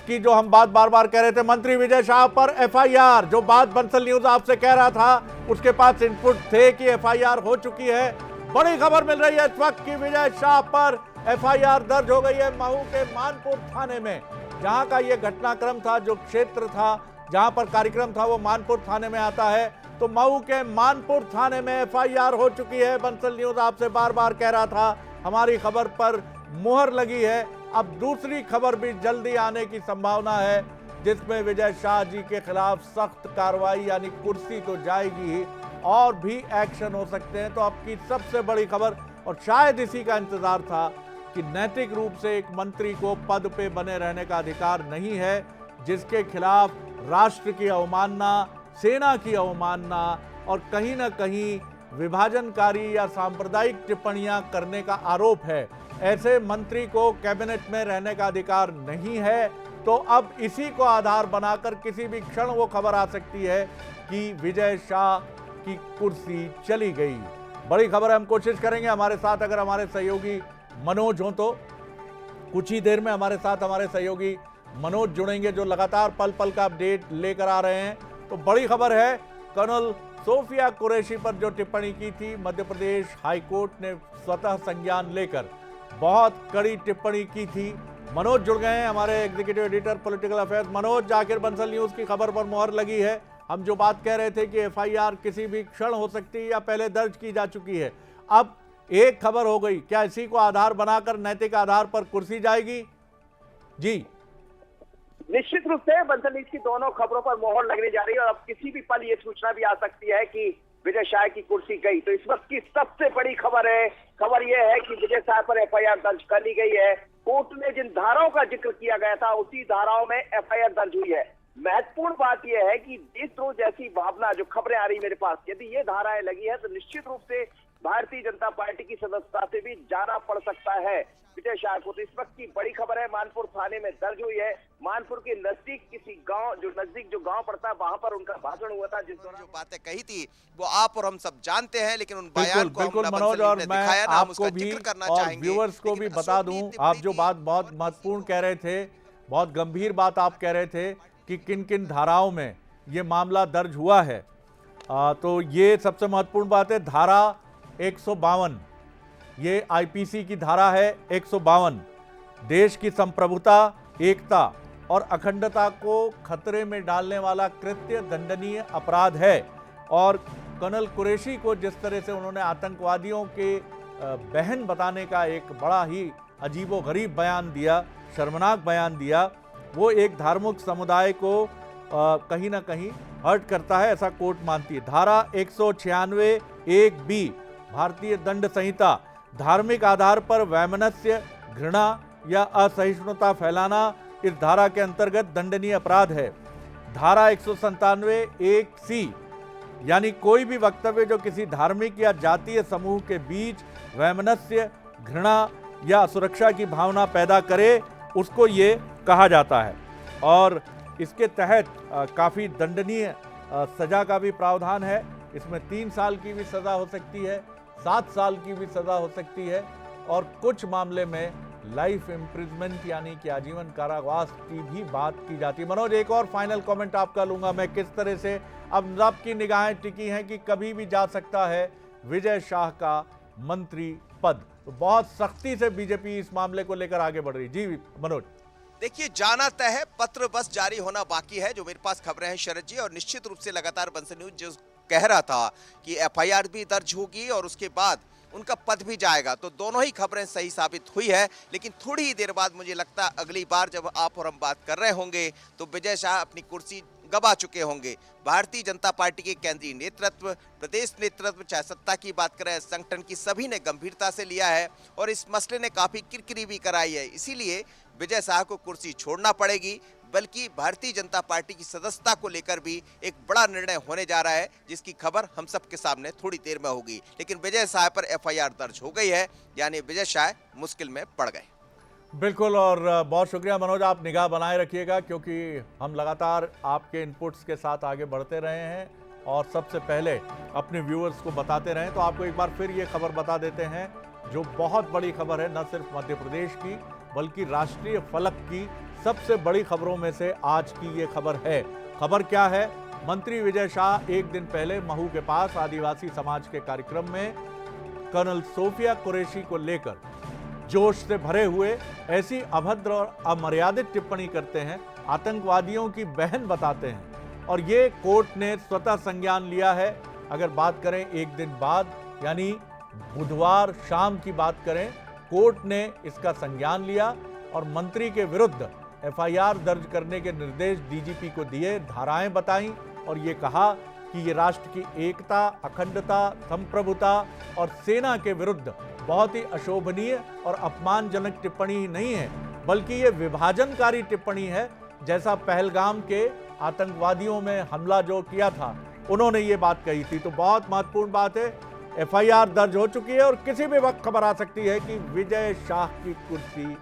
की जो हम बात बार बार कह रहे थे, मंत्री विजय शाह पर एफआईआर, जो बात बंसल न्यूज आपसे कह रहा था उसके पास इनपुट थे कि एफआईआर हो चुकी है। बड़ी खबर मिल रही है इस वक्त की विजय शाह पर एफआईआर दर्ज हो गई है महू के मानपुर थाने में। जहां का ये घटनाक्रम था, जो क्षेत्र था जहां पर कार्यक्रम था, वो मानपुर थाने में आता है। तो महू के मानपुर थाने में एफआईआर हो चुकी है। बंसल न्यूज आपसे बार बार कह रहा था, हमारी खबर पर मुहर लगी है। अब दूसरी खबर भी जल्दी आने की संभावना है, जिसमें विजय शाह जी के खिलाफ सख्त कार्रवाई, यानी कुर्सी तो जाएगी ही, और भी एक्शन हो सकते हैं। तो अब की सबसे बड़ी खबर, और शायद इसी का इंतजार था, कि नैतिक रूप से एक मंत्री को पद पे बने रहने का अधिकार नहीं है, जिसके खिलाफ राष्ट्र की अवमानना, सेना की अवमानना और कहीं ना कहीं विभाजनकारी या सांप्रदायिक टिप्पणियां करने का आरोप है, ऐसे मंत्री को कैबिनेट में रहने का अधिकार नहीं है। तो अब इसी को आधार बनाकर किसी भी क्षण वो खबर आ सकती है कि विजय शाह की कुर्सी चली गई। बड़ी खबर है, हम कोशिश करेंगे हमारे साथ अगर हमारे सहयोगी मनोज हो तो कुछ ही देर में हमारे साथ हमारे सहयोगी मनोज जुड़ेंगे, जो लगातार पल पल का अपडेट लेकर आ रहे हैं। तो बड़ी खबर है, कर्नल सोफिया कुरैशी पर जो टिप्पणी की थी, मध्य प्रदेश हाईकोर्ट ने स्वतः संज्ञान लेकर बहुत कड़ी टिप्पणी की थी। मनोज जुड़ गए हैं, हमारे executive editor political affairs. Manoj, आखिर बंसल न्यूज की खबर पर मुहर लगी है। हम जो बात कह रहे थे कि एफआईआर किसी भी क्षण हो सकती है या पहले दर्ज की जा चुकी है, अब एक खबर हो गई, क्या इसी को आधार बनाकर नैतिक आधार पर कुर्सी जाएगी? जी निश्चित रूप से बंसल न्यूज की दोनों खबरों पर मोहर लगने जा रही है और अब किसी भी पल ये सूचना भी आ सकती है कि विजय शाह की कुर्सी गई। तो इस वक्त की सबसे बड़ी खबर यह है कि विजय शाह पर एफआईआर दर्ज कर ली गई है। कोर्ट में जिन धाराओं का जिक्र किया गया था, उसी धाराओं में एफआईआर दर्ज हुई है। महत्वपूर्ण बात यह है कि देशद्रोह जैसी भावना, जो खबरें आ रही मेरे पास, यदि ये धाराएं लगी है तो निश्चित रूप से भारतीय जनता पार्टी की सदस्यता से भी जाना पड़ सकता है विजय शाह को। तो इस वक्त की बड़ी खबर है, मानपुर थाने में दर्ज हुई है। मानपुर के नजदीक किसी गांव, जो गांव पड़ता है, वहां पर उनका भाषण हुआ था, जिस दौरान जो बातें कही थी वो आप और हम सब जानते हैं, लेकिन उन बयान को बिल्कुल हम मनोज, और मैं आपको भी और व्यूअर्स को भी बता दूं, आप जो बात बहुत महत्वपूर्ण कह रहे थे, बहुत गंभीर बात आप कह रहे थे कि किन किन धाराओं में ये मामला दर्ज हुआ है। तो ये सबसे महत्वपूर्ण बात है, धारा 152, ये आईपीसी की धारा है 152, देश की संप्रभुता, एकता और अखंडता को खतरे में डालने वाला कृत्य दंडनीय अपराध है। और कर्नल कुरैशी को जिस तरह से उन्होंने आतंकवादियों के बहन बताने का एक बड़ा ही अजीबोगरीब बयान दिया, शर्मनाक बयान दिया, वो एक धार्मिक समुदाय को कहीं ना कहीं हर्ट करता है, ऐसा कोर्ट मानती है। धारा 196 1B भारतीय दंड संहिता, धार्मिक आधार पर वैमनस्य, घृणा या असहिष्णुता फैलाना इस धारा के अंतर्गत दंडनीय अपराध है। धारा 197 1C, यानी कोई भी वक्तव्य जो किसी धार्मिक या जातीय समूह के बीच वैमनस्य, घृणा या सुरक्षा की भावना पैदा करे, उसको ये कहा जाता है। और इसके तहत काफ़ी दंडनीय सजा का भी प्रावधान है। इसमें 3 साल की भी सजा हो सकती है, 7 साल की भी सजा हो सकती है, और कुछ मामले में लाइफ इम्प्रिजमेंट यानी कि आजीवन कारावास की भी बात की जाती है। मनोज, एक और फाइनल कमेंट आपका लूंगा मैं, किस तरह से अब आपकी निगाहें टिकी हैं कि कभी भी जा सकता है विजय शाह का मंत्री पद, तो बहुत सख्ती से बीजेपी इस मामले को लेकर आगे बढ़ रही। जी मनोज। देखिए, जाना तय है, पत्र बस जारी होना बाकी है, जो मेरे पास खबरें हैं शरद जी। और निश्चित रूप से लगातार बंसल न्यूज जो कह रहा था कि एफआईआर भी दर्ज होगी और उसके बाद उनका पद भी जाएगा, तो दोनों ही खबरें सही साबित हुई है। लेकिन थोड़ी ही देर बाद मुझे लगता है अगली बार जब आप और हम बात कर रहे होंगे तो विजय शाह अपनी कुर्सी गवा चुके होंगे। भारतीय जनता पार्टी के केंद्रीय नेतृत्व, प्रदेश नेतृत्व, चाहे सत्ता की बात करें, संगठन की, सभी ने गंभीरता से लिया है और इस मसले ने काफी किरकिरी भी कराई है। इसीलिए विजय शाह को कुर्सी छोड़ना पड़ेगी, बल्कि भारतीय जनता पार्टी की सदस्यता को लेकर भी एक बड़ा निर्णय होने जा रहा है, जिसकी खबर हम सबके सामने थोड़ी देर में होगी। लेकिन विजय शाह पर एफआईआर दर्ज हो गई है, यानी विजय शाह मुश्किल में पड़ गए। बिल्कुल, और बहुत शुक्रिया मनोज, आप निगाह बनाए रखिएगा, क्योंकि हम लगातार आपके इनपुट्स के साथ आगे बढ़ते रहे हैं और सबसे पहले अपने व्यूअर्स को बताते रहें। तो आपको एक बार फिर ये खबर बता देते हैं, जो बहुत बड़ी खबर है, न सिर्फ मध्य प्रदेश की बल्कि राष्ट्रीय फलक की सबसे बड़ी खबरों में से आज की ये खबर है। खबर क्या है? मंत्री विजय शाह एक दिन पहले महू के पास आदिवासी समाज के कार्यक्रम में कर्नल सोफिया कुरैशी को लेकर जोश से भरे हुए ऐसी अभद्र और अमर्यादित टिप्पणी करते हैं, आतंकवादियों की बहन बताते हैं, और ये कोर्ट ने स्वतः संज्ञान लिया है। अगर बात करें एक दिन बाद यानी बुधवार शाम की बात करें, कोर्ट ने इसका संज्ञान लिया और मंत्री के विरुद्ध एफआईआर दर्ज करने के निर्देश डीजीपी को दिए, धाराएं बताई और ये कहा कि ये राष्ट्र की एकता, अखंडता, संप्रभुता और सेना के विरुद्ध बहुत ही अशोभनीय और अपमानजनक टिप्पणी नहीं है, बल्कि ये विभाजनकारी टिप्पणी है। जैसा पहलगाम के आतंकवादियों में हमला जो किया था, उन्होंने ये बात कही थी। तो बहुत महत्वपूर्ण बात है, एफआईआर दर्ज हो चुकी है और किसी भी वक्त खबर आ सकती है कि विजय शाह की कुर्सी